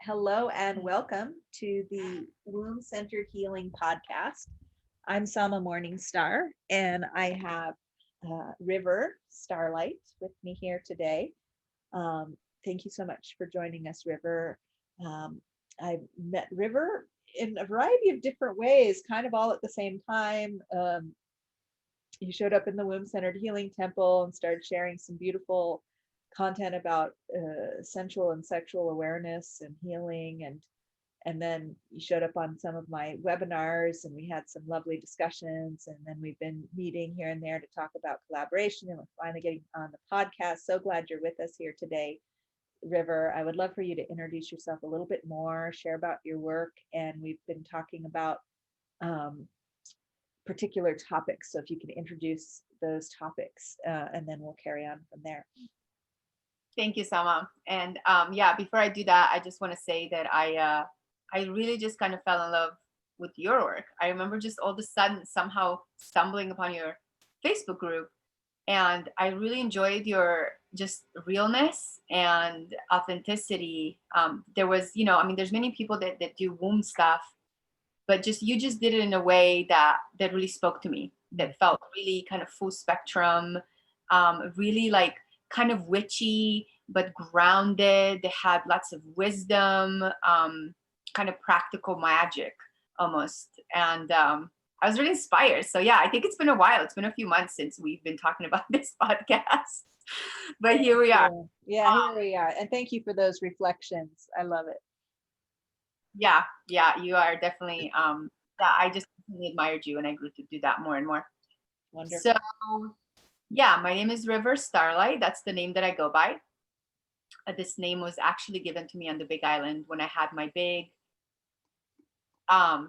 Hello and welcome to the Womb Centered Healing Podcast. I'm Sama Morningstar, and I have River Starlight with me here today. Thank you so much for joining us, River. I met River in a variety of different ways, kind of all at the same time. You showed up in the Womb Centered Healing Temple and started sharing some beautiful content about sensual and sexual awareness and healing, and then you showed up on some of my webinars and we had some lovely discussions, and then we've been meeting here and there to talk about collaboration, and we're finally getting on the podcast. So glad you're with us here today, River. I would love for you to introduce yourself a little bit more, share about your work, and we've been talking about particular topics, so if you can introduce those topics, and then we'll carry on from there. Thank you, Sama. And yeah, before I do that, I just want to say that I really just kind of fell in love with your work. I remember just all of a sudden somehow stumbling upon your Facebook group, and I really enjoyed your just realness and authenticity. There was, there's many people that do womb stuff, but you just did it in a way that really spoke to me, that felt really kind of full spectrum, really like kind of witchy, but grounded. They had lots of wisdom, kind of practical magic almost. And I was really inspired. So yeah, I think it's been a while. It's been a few months since we've been talking about this podcast, but here we are. Yeah, here we are. And thank you for those reflections. I love it. Yeah, you are definitely, I just really admired you, and I grew to do that more and more. Wonderful. So yeah, my name is River Starlight. That's the name that I go by. This name was actually given to me on the Big Island when I had my big, I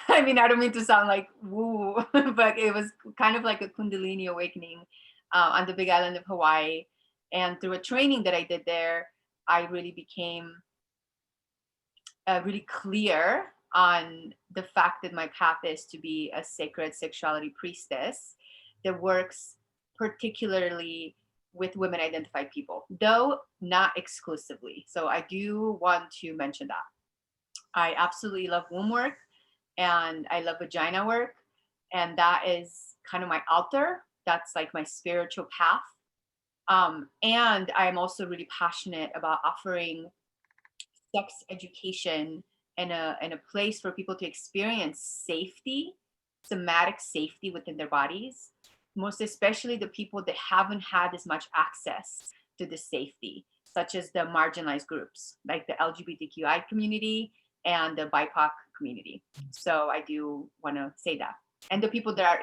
don't mean to sound like woo, but it was kind of like a Kundalini awakening on the Big Island of Hawaii. And through a training that I did there, I really became really clear on the fact that my path is to be a sacred sexuality priestess that works particularly with women identified people, though not exclusively. So I do want to mention that. I absolutely love womb work, and I love vagina work. And that is kind of my altar. That's like my spiritual path. And I'm also really passionate about offering sex education and a place for people to experience safety, somatic safety within their bodies, most especially the people that haven't had as much access to the safety, such as the marginalized groups, like the LGBTQI community and the BIPOC community. So I do want to say that. And the people that are,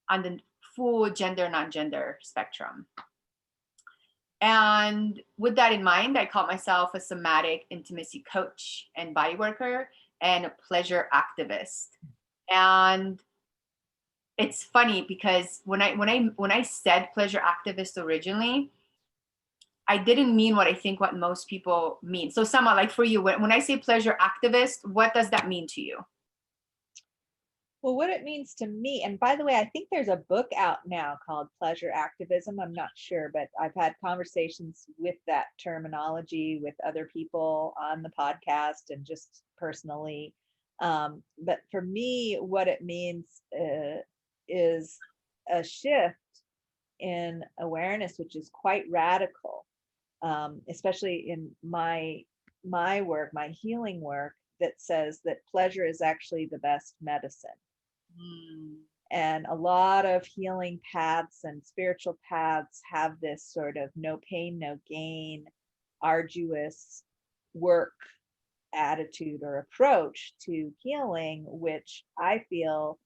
on the full gender, non-gender spectrum. And with that in mind, I call myself a somatic intimacy coach and body worker and a pleasure activist. And it's funny because when I said pleasure activist originally, I didn't mean what most people mean. So Sama, like for you, when I say pleasure activist, what does that mean to you? Well, what it means to me, and by the way, I think there's a book out now called Pleasure Activism. I'm not sure, but I've had conversations with that terminology with other people on the podcast and just personally. But for me, what it means is a shift in awareness, which is quite radical, especially in my work, my healing work, that says that pleasure is actually the best medicine. And a lot of healing paths and spiritual paths have this sort of no pain, no gain, arduous work attitude or approach to healing, which I feel,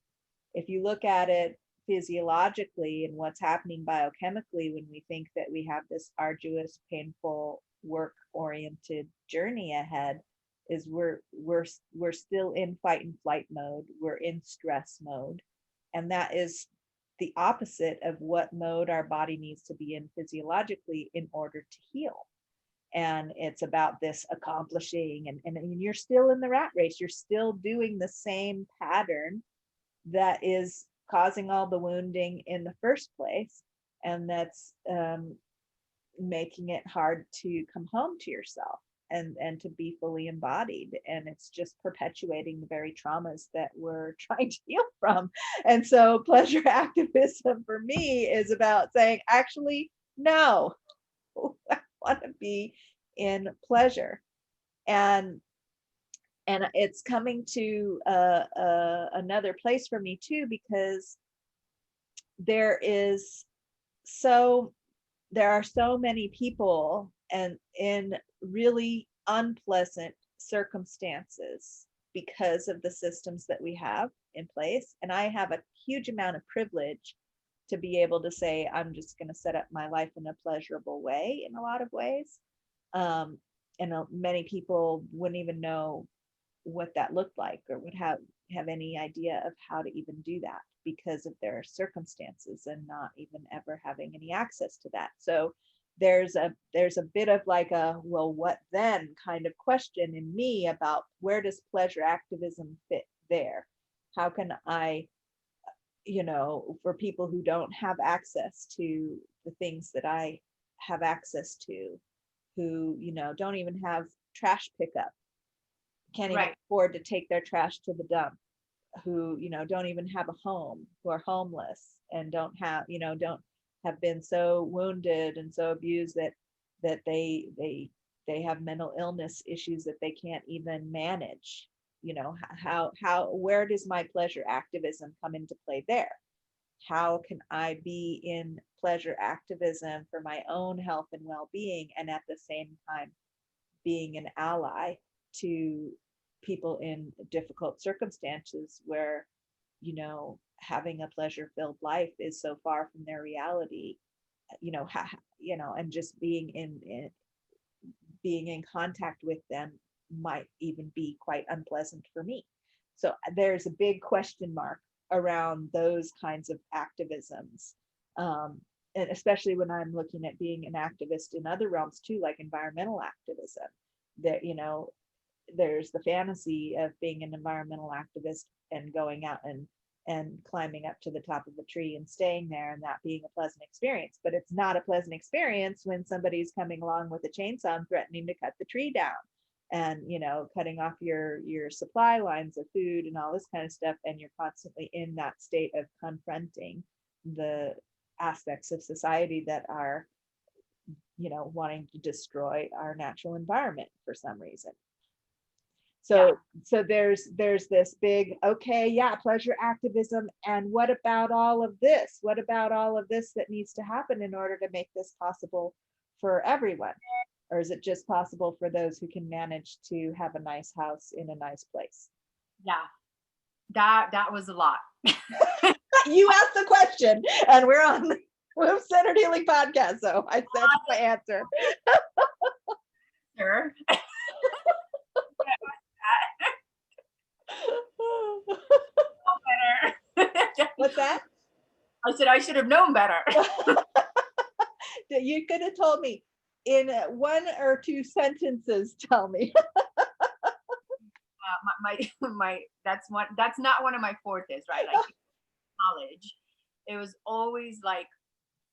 if you look at it physiologically and what's happening biochemically when we think that we have this arduous, painful, work-oriented journey ahead, is we're still in fight and flight mode. We're in stress mode, and that is the opposite of what mode our body needs to be in physiologically in order to heal. And it's about this accomplishing, and you're still in the rat race. You're still doing the same pattern that is causing all the wounding in the first place, and that's making it hard to come home to yourself. and to be fully embodied. And it's just perpetuating the very traumas that we're trying to heal from. And so pleasure activism for me is about saying, actually, no, I want to be in pleasure. And it's coming to another place for me too, because there is so there are so many people and in really unpleasant circumstances because of the systems that we have in place. And I have a huge amount of privilege to be able to say, I'm just going to set up my life in a pleasurable way in a lot of ways. Um, and many people wouldn't even know what that looked like or would have any idea of how to even do that because of their circumstances and not even ever having any access to that. So there's a bit of like a, well, what then kind of question in me about where does pleasure activism fit there? How can I, for people who don't have access to the things that I have access to, who, don't even have trash pickup, can't even Right. afford to take their trash to the dump, who don't even have a home, who are homeless and don't have been so wounded and so abused that they have mental illness issues that they can't even manage. How where does my pleasure activism come into play there? How can I be in pleasure activism for my own health and well-being, and at the same time being an ally to people in difficult circumstances where having a pleasure filled life is so far from their reality, and just being in contact with them might even be quite unpleasant for me. So there's a big question mark around those kinds of activisms. And especially when I'm looking at being an activist in other realms too, like environmental activism, that there's the fantasy of being an environmental activist and going out and climbing up to the top of a tree and staying there and that being a pleasant experience. But it's not a pleasant experience when somebody's coming along with a chainsaw and threatening to cut the tree down and cutting off your supply lines of food and all this kind of stuff, and you're constantly in that state of confronting the aspects of society that are wanting to destroy our natural environment for some reason. So Yeah. so there's this big, okay, yeah, pleasure activism, and what about all of this? What about all of this that needs to happen in order to make this possible for everyone? Or is it just possible for those who can manage to have a nice house in a nice place? Yeah. That was a lot. You asked the question, and we're on the Centered Healing Podcast, so I said my answer. Sure. What's that? I said I should have known better. You could have told me in one or two sentences. Tell me. My that's not one of my fortes, right? Like college, it was always like,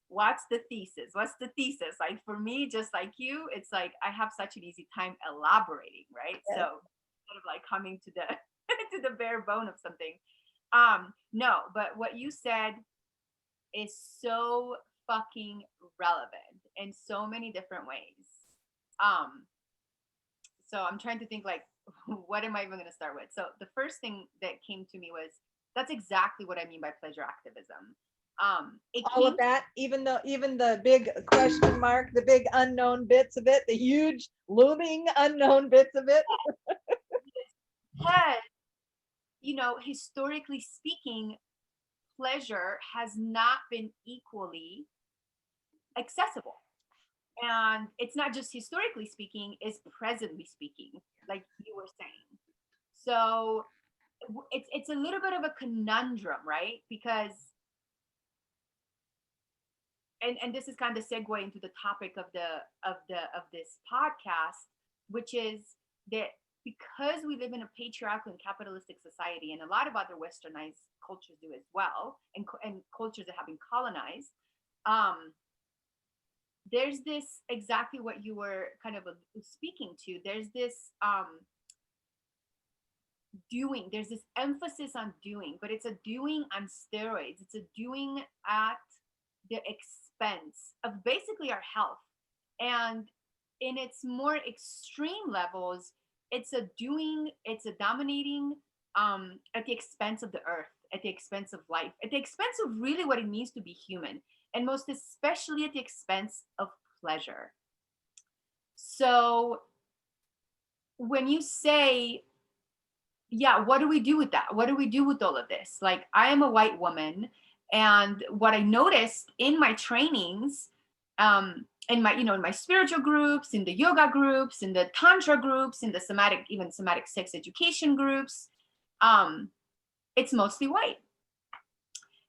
what's the thesis? What's the thesis? Like for me, just like you, it's like I have such an easy time elaborating, right? Yes. So sort of like coming to the to the bare bone of something. No, but what you said is so fucking relevant in so many different ways. Um, so I'm trying to think like, what am I even going to start with? So the first thing that came to me was that's exactly what I mean by pleasure activism. All of that, even the big question mark, the big unknown bits of it, the huge looming unknown bits of it. Because, historically speaking, pleasure has not been equally accessible. And it's not just historically speaking, it's presently speaking, like you were saying. So it's a little bit of a conundrum, right? Because and this is kind of segue into the topic of this podcast, which is that because we live in a patriarchal and capitalistic society, and a lot of other westernized cultures do as well, and cultures that have been colonized, there's this, exactly what you were kind of speaking to, there's this doing, there's this emphasis on doing, but it's a doing on steroids. It's a doing at the expense of basically our health. And in its more extreme levels, it's a doing, it's a dominating at the expense of the earth, at the expense of life, at the expense of really what it means to be human, and most especially at the expense of pleasure. So when you say, yeah, what do we do with that? What do we do with all of this? Like, I am a white woman, and what I noticed in my trainings, in my, in my spiritual groups, in the yoga groups, in the tantra groups, in the somatic, even somatic sex education groups, it's mostly white.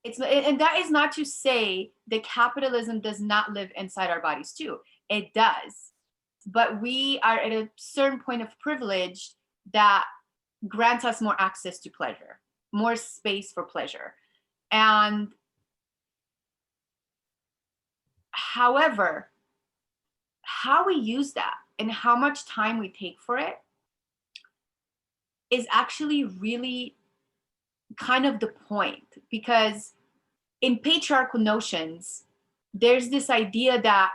And that is not to say that capitalism does not live inside our bodies too. It does, but we are at a certain point of privilege that grants us more access to pleasure, more space for pleasure. And however, how we use that and how much time we take for it is actually really kind of the point, because in patriarchal notions, there's this idea that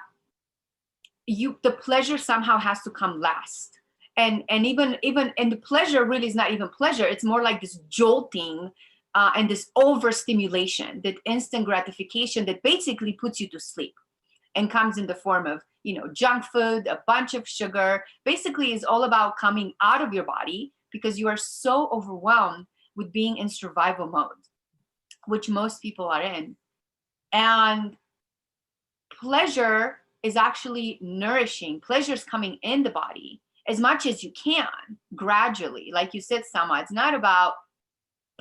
the pleasure somehow has to come last. And even and the pleasure really is not even pleasure. It's more like this jolting and this overstimulation, that instant gratification that basically puts you to sleep, and comes in the form of, junk food, a bunch of sugar. Basically is all about coming out of your body because you are so overwhelmed with being in survival mode, which most people are in. And pleasure is actually nourishing. Pleasure is coming in the body as much as you can, gradually. Like you said, Sama, it's not about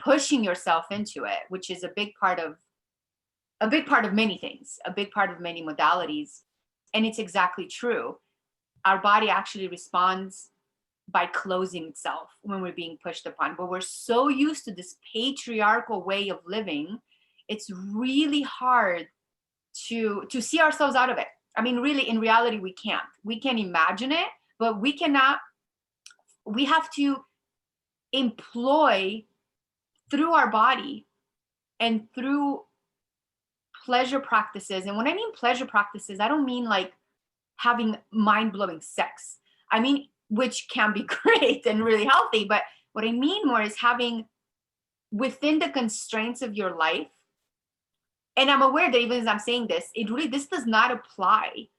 pushing yourself into it, which is a big part of many things, a big part of many modalities. And it's exactly true. Our body actually responds by closing itself when we're being pushed upon. But we're so used to this patriarchal way of living, it's really hard to see ourselves out of it. I mean, really, in reality, we can't. We can imagine it, but we cannot. We have to employ through our body and through pleasure practices. And when I mean pleasure practices, I don't mean like having mind-blowing sex. I mean, which can be great and really healthy, but what I mean more is having, within the constraints of your life. And I'm aware that even as I'm saying this, this does not apply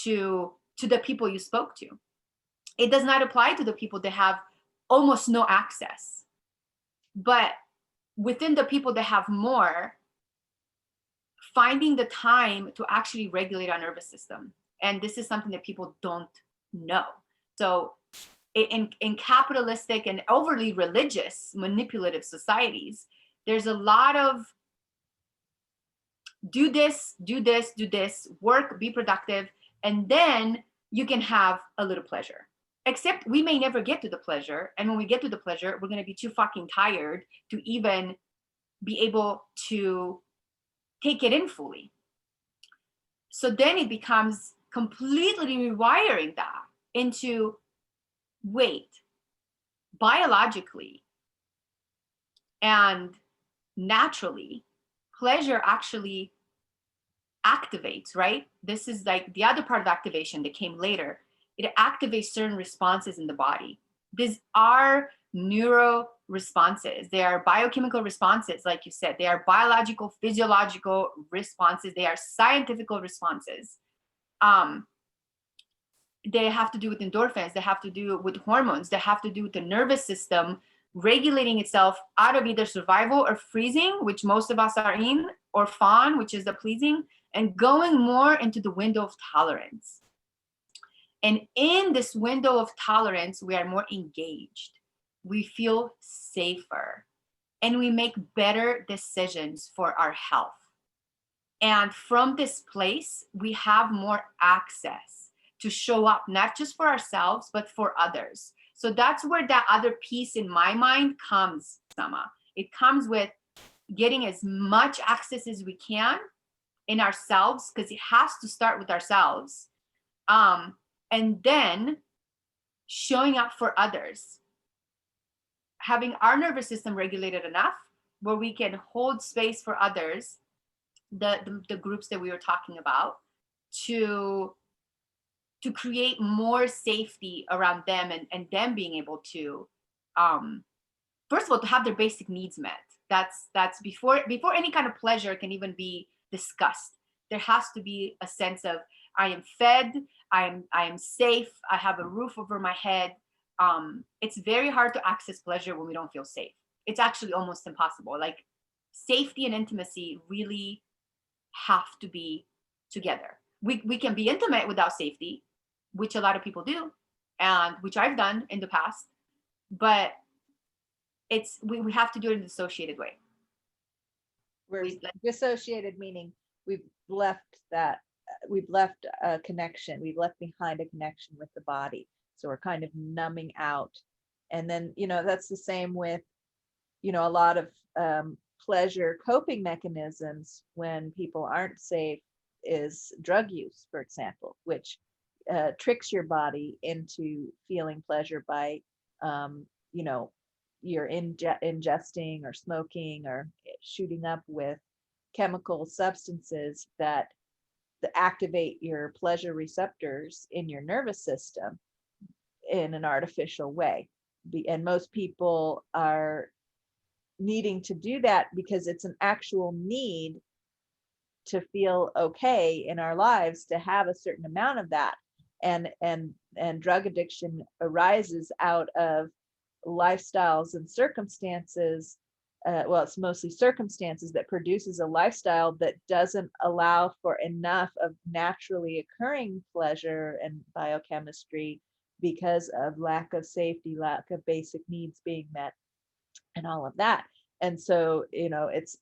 to the people you spoke to. It does not apply to the people that have almost no access. But within the people that have more, finding the time to actually regulate our nervous system. And this is something that people don't know. So in capitalistic and overly religious, manipulative societies, there's a lot of do this, work, be productive, and then you can have a little pleasure. Except we may never get to the pleasure. And when we get to the pleasure, we're going to be too fucking tired to even be able to take it in fully. So then it becomes completely rewiring that into, wait, biologically and naturally, pleasure actually activates, right? This is like the other part of activation that came later. It activates certain responses in the body. These are neuro responses. They are biochemical responses, like you said. They are biological, physiological responses. They are scientific responses. They have to do with endorphins. They have to do with hormones. They have to do with the nervous system regulating itself out of either survival or freezing, which most of us are in, or fawn, which is the pleasing, and going more into the window of tolerance. And in this window of tolerance, we are more engaged. We feel safer, and we make better decisions for our health. And from this place, we have more access to show up, not just for ourselves, but for others. So that's where that other piece in my mind comes, Sama. It comes with getting as much access as we can in ourselves, because it has to start with ourselves, and then showing up for others, having our nervous system regulated enough where we can hold space for others, the groups that we were talking about, to create more safety around them, and them being able to, first of all, to have their basic needs met. That's before any kind of pleasure can even be discussed. There has to be a sense of, I am fed, I am safe, I have a roof over my head. It's very hard to access pleasure when we don't feel safe. It's actually almost impossible. Like, safety and intimacy really have to be together. We can be intimate without safety, which a lot of people do, and which I've done in the past, but we have to do it in an associated way. We're dissociated, meaning we've left a connection, we've left behind a connection with the body. So we're kind of numbing out. And then, that's the same with, a lot of pleasure coping mechanisms when people aren't safe is drug use, for example, which tricks your body into feeling pleasure by, you're ingesting or smoking or shooting up with chemical substances that activate your pleasure receptors in your nervous system in an artificial way. And most people are needing to do that because it's an actual need to feel okay in our lives, to have a certain amount of that. And drug addiction arises out of lifestyles and circumstances. It's mostly circumstances that produces a lifestyle that doesn't allow for enough of naturally occurring pleasure and biochemistry because of lack of safety, lack of basic needs being met, and all of that. And so, it's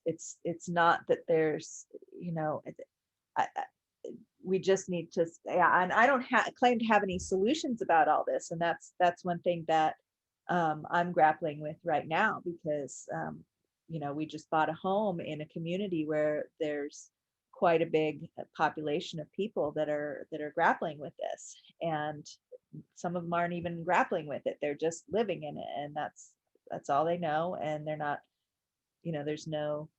not that there's, we just need to, and I don't claim to have any solutions about all this. And that's one thing that I'm grappling with right now, because we just bought a home in a community where there's quite a big population of people that are grappling with this, and some of them aren't even grappling with it, they're just living in it, and that's all they know, and they're not, there's no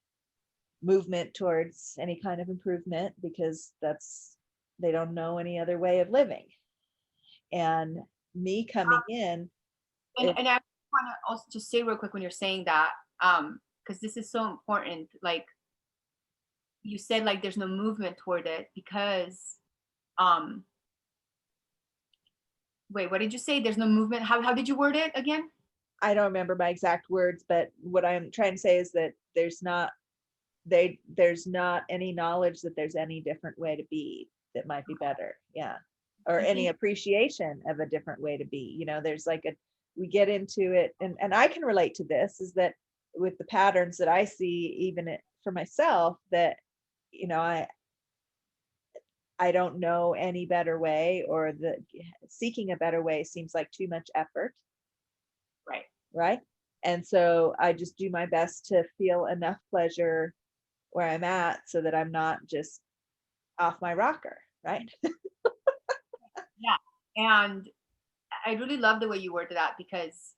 movement towards any kind of improvement because they don't know any other way of living. And me coming in, and I want to also just say real quick, when you're saying that, because this is so important, like you said, like there's no movement toward it because wait, what did you say? There's no movement. How did you word it again? I don't remember my exact words, but what I'm trying to say is that there's not any knowledge that there's any different way to be that might be better. Yeah. Or any appreciation of a different way to be. There's like we get into it, and I can relate to this, is that with the patterns that I see, even for myself, that, I don't know any better way, or the seeking a better way seems like too much effort. Right. And so I just do my best to feel enough pleasure where I'm at so that I'm not just off my rocker. Right. Yeah. And I really love the way you worded that, because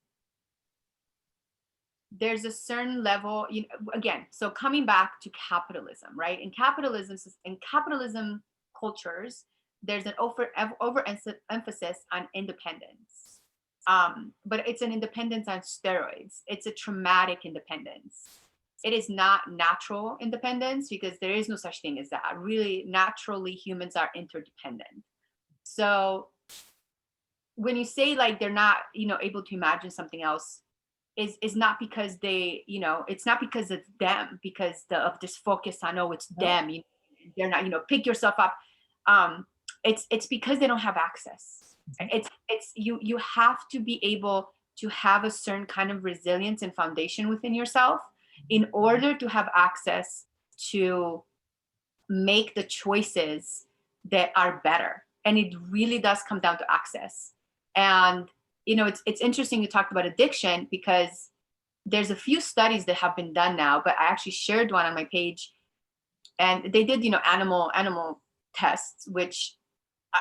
there's a certain level, again, so coming back to capitalism, right? In capitalism cultures, there's an over emphasis on independence. But it's an independence on steroids. It's a traumatic independence. It is not natural independence, because there is no such thing as that. Really, naturally, humans are interdependent. So when you say like they're not, able to imagine something else, is not because they, it's not because it's them, because of this focus on, it's them, they're not, pick yourself up. It's because they don't have access. It's you have to be able to have a certain kind of resilience and foundation within yourself in order to have access to make the choices that are better. And it really does come down to access. And it's interesting you talked about addiction, because there's a few studies that have been done now, but I actually shared one on my page And they did, animal tests, which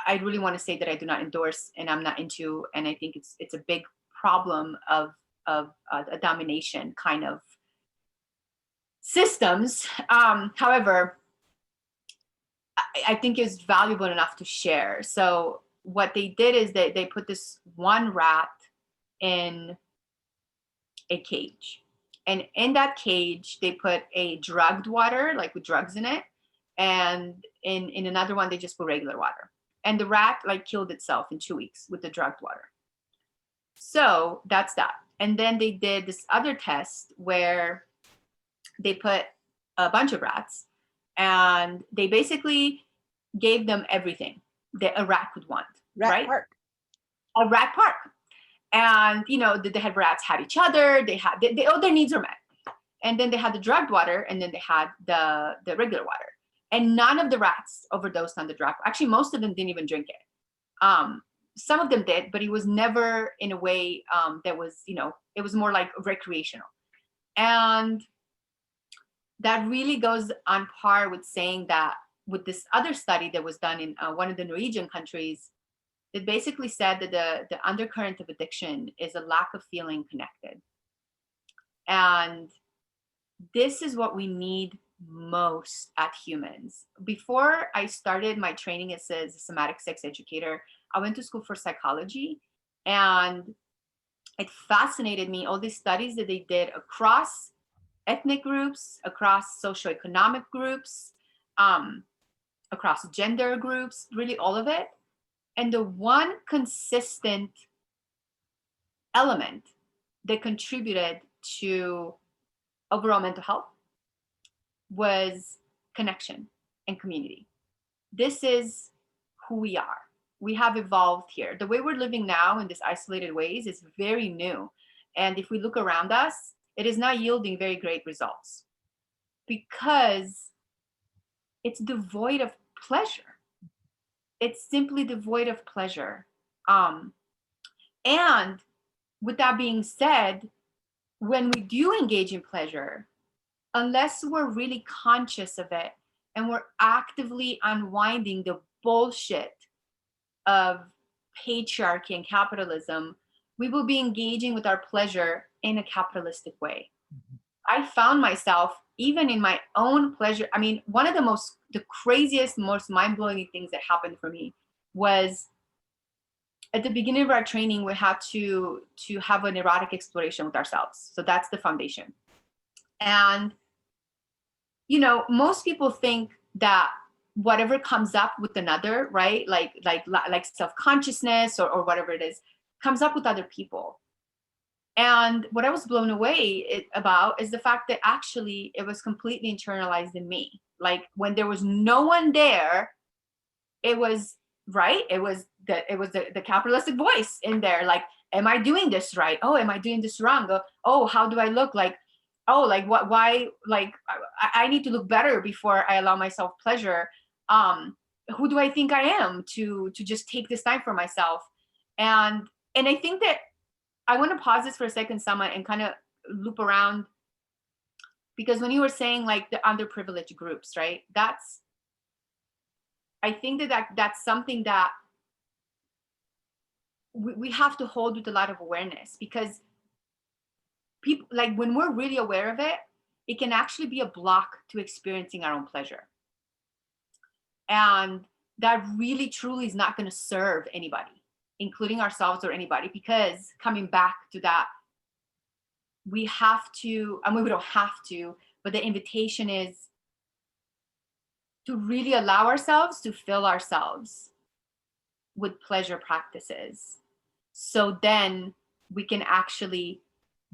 I really want to say that I do not endorse and I'm not into. And I think it's a big problem of a domination kind of systems. However, I think it's valuable enough to share. So what they did is they put this one rat in a cage. And in that cage, they put a drugged water, like with drugs in it. And in another one, they just put regular water. And the rat like killed itself in 2 weeks with the drugged water. So that's that. And then they did this other test where they put a bunch of rats and they basically gave them everything that a rat could want, right? Park. A rat park. And the head rats had each other. They had all their needs are met. And then they had the drugged water, and then they had the regular water. And none of the rats overdosed on the drug. Actually, most of them didn't even drink it. Some of them did, but it was never in a way that was, it was more like recreational. And that really goes on par with saying that with this other study that was done in one of the Norwegian countries, it basically said that the undercurrent of addiction is a lack of feeling connected. And this is what we need most at humans. Before I started my training as a somatic sex educator, I went to school for psychology, and it fascinated me, all these studies that they did across ethnic groups, across socioeconomic groups, across gender groups, really all of it. And the one consistent element that contributed to overall mental health was connection and community. This is who we are. We have evolved here. The way we're living now in these isolated ways is very new. And if we look around us, it is not yielding very great results because it's devoid of pleasure. It's simply devoid of pleasure. And with that being said, when we do engage in pleasure, unless we're really conscious of it and we're actively unwinding the bullshit of patriarchy and capitalism, we will be engaging with our pleasure in a capitalistic way. I found myself, even in my own pleasure, I mean, one of the craziest, most mind-blowing things that happened for me was at the beginning of our training, we had to have an erotic exploration with ourselves. So that's the foundation. And, most people think that whatever comes up with another, right? Like self-consciousness or whatever it is, comes up with other people. And what I was blown away about is the fact that actually it was completely internalized in me. Like when there was no one there, it was right. It was the capitalistic voice in there. Like, am I doing this right? Oh, am I doing this wrong? Oh, how do I look? Like, oh, like what? Why? Like, I need to look better before I allow myself pleasure. Who do I think I am to just take this time for myself? And I think that I want to pause this for a second, Sama, and kind of loop around, because when you were saying like the underprivileged groups, right? I think that's something that we have to hold with a lot of awareness, because people, like when we're really aware of it, it can actually be a block to experiencing our own pleasure. And that really truly is not going to serve anybody, including ourselves or anybody, because coming back to that, we have to, I mean, we don't have to, but the invitation is to really allow ourselves to fill ourselves with pleasure practices. So then we can actually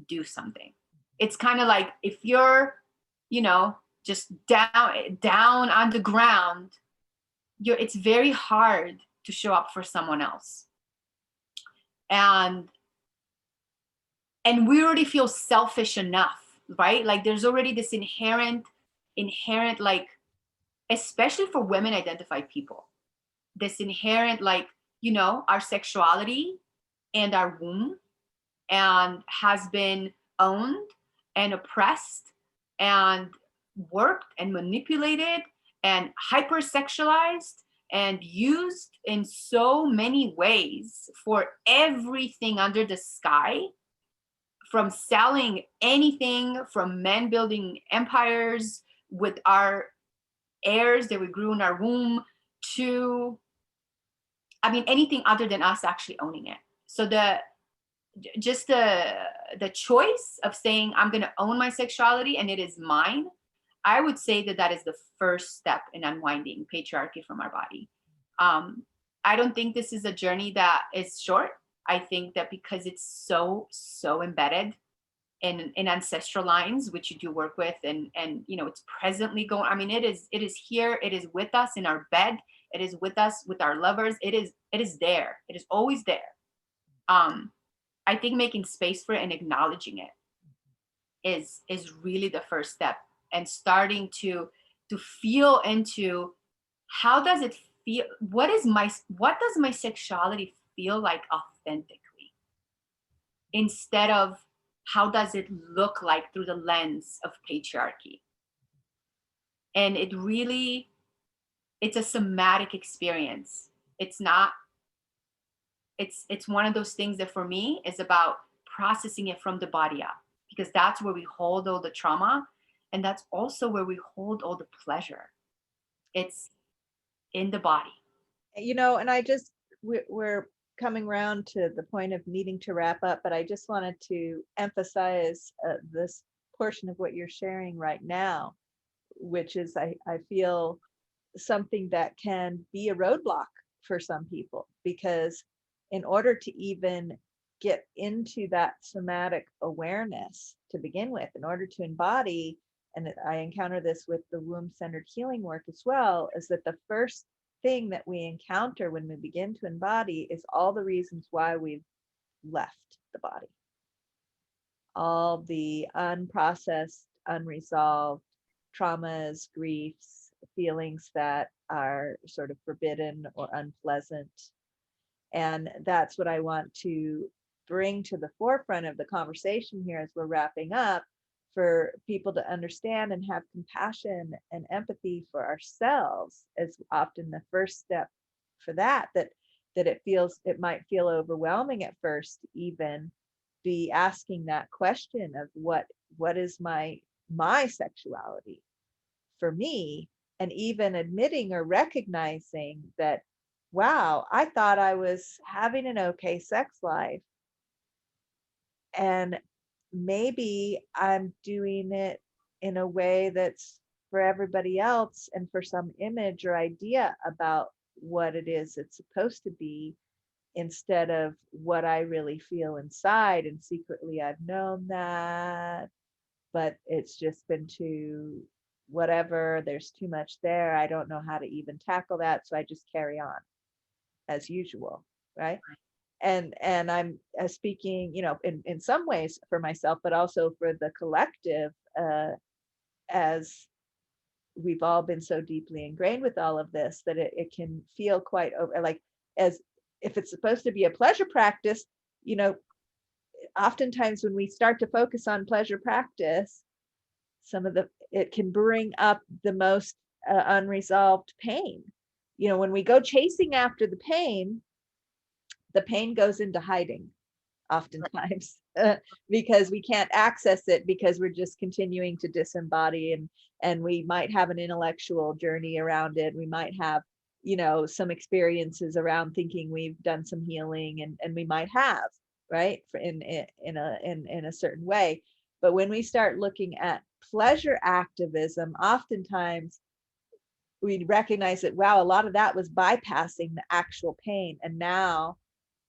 do something. It's kind of like if you're, just down on the ground, it's very hard to show up for someone else. And we already feel selfish enough, right? Like there's already this inherent, like, especially for women identified people, this inherent, like, our sexuality and our womb and has been owned and oppressed, and worked and manipulated and hypersexualized and used in so many ways for everything under the sky, from selling anything, from men building empires with our heirs that we grew in our womb, to, I mean, anything other than us actually owning it. So just the choice of saying I'm going to own my sexuality and it is mine, I would say that that is the first step in unwinding patriarchy from our body. I don't think this is a journey that is short. I think that because it's so embedded in ancestral lines, which you do work with, and you know, it's presently going, I mean, it is here, it is with us in our bed, it is with us with our lovers, it is there, it is always there. I think making space for it and acknowledging it is really the first step, and starting to feel into, how does it feel, what does my sexuality feel like authentically, instead of how does it look like through the lens of patriarchy. And it's a somatic experience. It's not, it's one of those things that for me is about processing it from the body up, because that's where we hold all the trauma, and that's also where we hold all the pleasure. It's in the body. You know, and we're coming around to the point of needing to wrap up, but I just wanted to emphasize this portion of what you're sharing right now, which is, I feel, something that can be a roadblock for some people, because in order to even get into that somatic awareness to begin with, in order to embody, and I encounter this with the womb-centered healing work as well, is that the first thing that we encounter when we begin to embody is all the reasons why we've left the body, all the unprocessed, unresolved traumas, griefs, feelings that are sort of forbidden or unpleasant. And that's what I want to bring to the forefront of the conversation here as we're wrapping up, for people to understand and have compassion and empathy for ourselves as often the first step for that it might feel overwhelming at first to even be asking that question of what is my sexuality for me, and even admitting or recognizing that, wow, I thought I was having an okay sex life, and maybe I'm doing it in a way that's for everybody else and for some image or idea about what it is it's supposed to be, instead of what I really feel inside. And secretly I've known that, but it's just been too whatever, there's too much there, I don't know how to even tackle that, so I just carry on as usual, right? And I'm speaking, you know, in some ways for myself, but also for the collective, as we've all been so deeply ingrained with all of this, that it can feel quite over, like, as if it's supposed to be a pleasure practice, you know, oftentimes when we start to focus on pleasure practice, it can bring up the most unresolved pain. You know, when we go chasing after the pain goes into hiding oftentimes, because we can't access it, because we're just continuing to disembody, and we might have an intellectual journey around it, we might have, you know, some experiences around thinking we've done some healing, and we might have, right, in a certain way. But when we start looking at pleasure activism, oftentimes we recognize that, wow, a lot of that was bypassing the actual pain, and now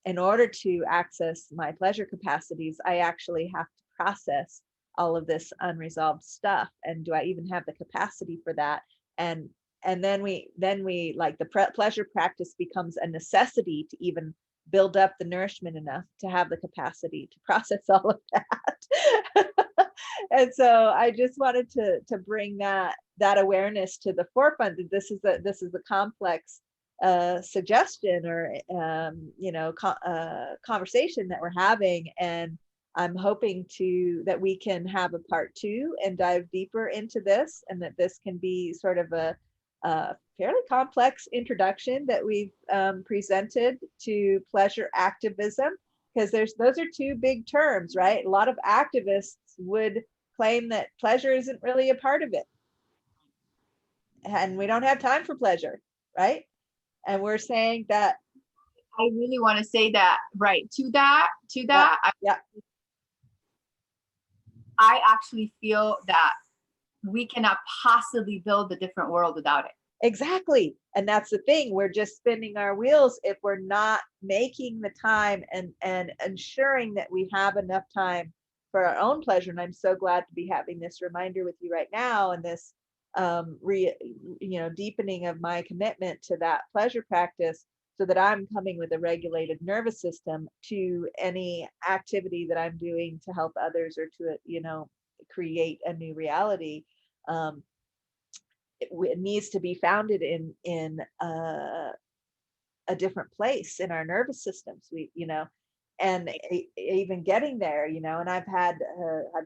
in order to access my pleasure capacities, I actually have to process all of this unresolved stuff. And do I even have the capacity for that? And then we like the pleasure practice becomes a necessity to even build up the nourishment enough to have the capacity to process all of that. And so I just wanted to bring that awareness to the forefront, that this is a complex suggestion, or you know, conversation that we're having, and I'm hoping that we can have a part 2 and dive deeper into this, and that this can be sort of a fairly complex introduction that we've presented to pleasure activism, because those are two big terms, right? A lot of activists would claim that pleasure isn't really a part of it, and we don't have time for pleasure, right? And we're saying that. I really want to say that, right, to that, Yeah, yeah. I actually feel that we cannot possibly build a different world without it. Exactly. And that's the thing. We're just spinning our wheels if we're not making the time and ensuring that we have enough time for our own pleasure. And I'm so glad to be having this reminder with you right now, and this deepening of my commitment to that pleasure practice, so that I'm coming with a regulated nervous system to any activity that I'm doing to help others, or to create a new reality. It needs to be founded in a different place in our nervous systems. And even getting there, and I've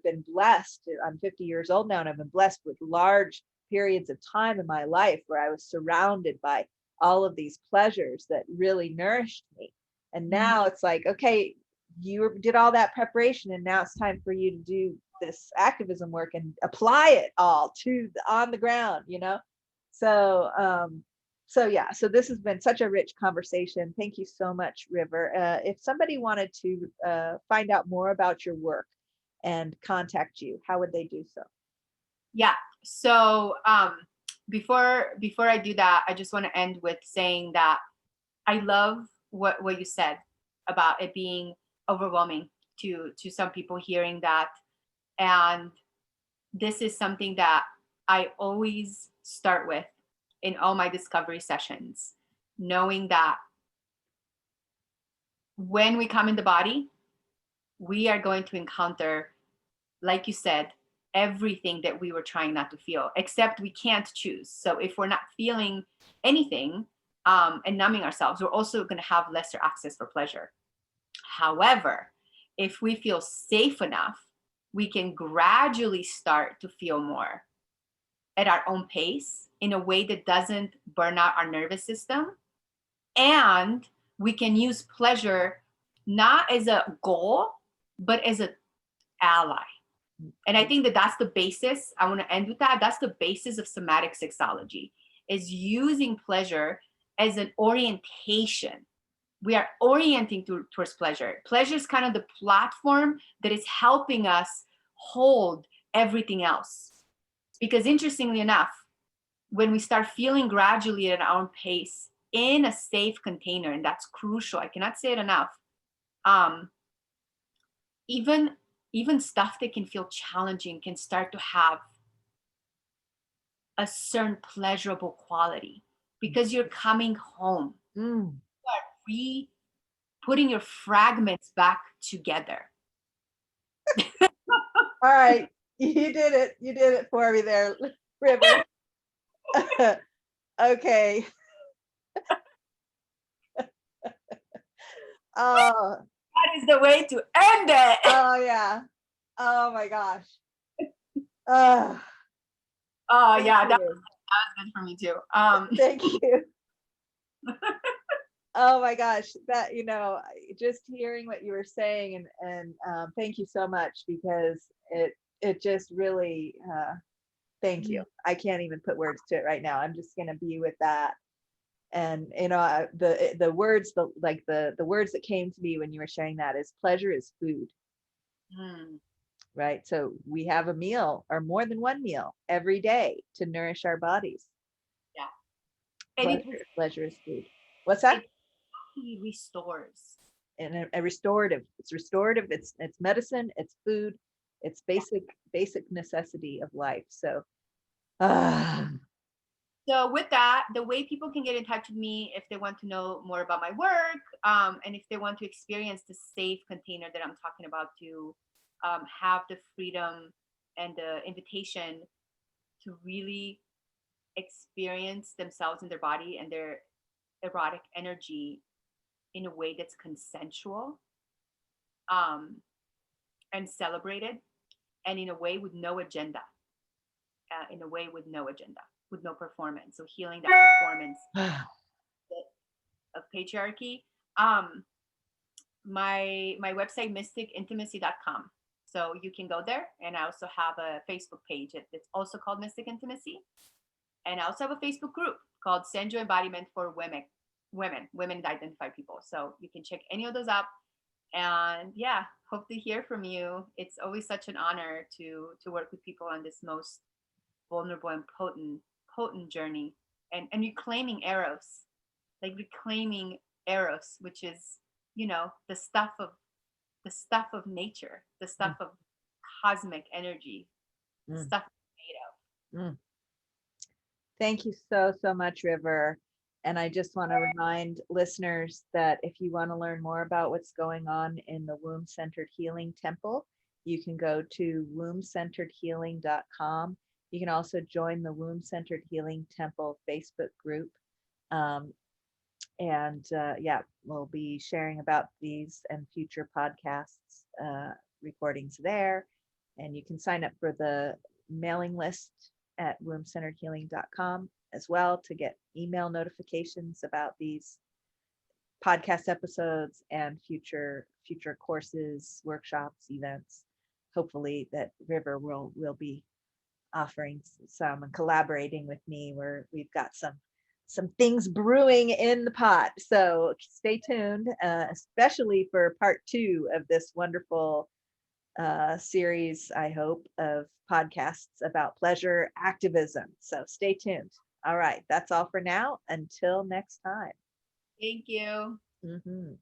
been blessed. I'm 50 years old now, and I've been blessed with large periods of time in my life where I was surrounded by all of these pleasures that really nourished me. And now it's like, okay, you did all that preparation, and now it's time for you to do this activism work and apply it all on the ground. So yeah, so this has been such a rich conversation. Thank you so much, River. If somebody wanted to find out more about your work and contact you, how would they do so? Yeah. So before I do that, I just want to end with saying that I love what you said about it being overwhelming to some people hearing that. And this is something that I always start with in all my discovery sessions, knowing that when we come in the body, we are going to encounter, like you said, everything that we were trying not to feel, except we can't choose. So if we're not feeling anything and numbing ourselves, we're also going to have lesser access for pleasure. However, if we feel safe enough, we can gradually start to feel more at our own pace in a way that doesn't burn out our nervous system. And we can use pleasure not as a goal, but as an ally. And I think that that's the basis. I want to end with that. That's the basis of somatic sexology, is using pleasure as an orientation. We are orienting towards pleasure. Pleasure is kind of the platform that is helping us hold everything else. Because interestingly enough, when we start feeling gradually at our own pace in a safe container, and that's crucial, I cannot say it enough, even stuff that can feel challenging can start to have a certain pleasurable quality, because you're coming home. You are putting your fragments back together. All right, you did it for me there, River. Okay. Oh, That is the way to end it. oh yeah. Oh my gosh. Oh yeah, that You. was good for me too. Thank you. Oh my gosh, that just hearing what you were saying, and thank you so much, because it just really thank you. I can't even put words to it right now. I'm just gonna be with that. And the words, the words that came to me when you were sharing that is pleasure is food. Right? So we have a meal, or more than one meal every day, to nourish our bodies. Yeah. Pleasure is food. What's that? It restores. And a restorative. It's restorative. It's medicine. It's food. It's basic necessity of life. So So with that, the way people can get in touch with me if they want to know more about my work, and if they want to experience the safe container that I'm talking about, to have the freedom and the invitation to really experience themselves in their body and their erotic energy in a way that's consensual, and celebrated, and in a way with no agenda, in a way with no agenda, with no performance. So healing that performance of patriarchy. Um, my website mysticintimacy.com. So you can go there, and I also have a Facebook page. It's also called Mystic Intimacy, and I also have a Facebook group called Sensual Embodiment for women identified people. So you can check any of those out. And yeah, hope to hear from you. It's always such an honor to work with people on this most vulnerable and potent journey, and reclaiming eros, like reclaiming eros, which is, the stuff of nature, the stuff Mm, of cosmic energy, the mm, stuff made mm. Thank you so, so much, River. And I just want to remind listeners that if you want to learn more about what's going on in the Womb Centered Healing Temple, you can go to wombcenteredhealing.com. You can also join the Womb Centered Healing Temple Facebook group. Um, and yeah, we'll be sharing about these and future podcasts, recordings there. And you can sign up for the mailing list at wombcenteredhealing.com as well to get email notifications about these podcast episodes and future courses, workshops, events. Hopefully that River will be offering some and collaborating with me where we've got some things brewing in the pot. So stay tuned, especially for part 2 of this wonderful series, I hope, of podcasts about pleasure activism. So stay tuned. All right, that's all for now. Until next time. Thank you. Mhm.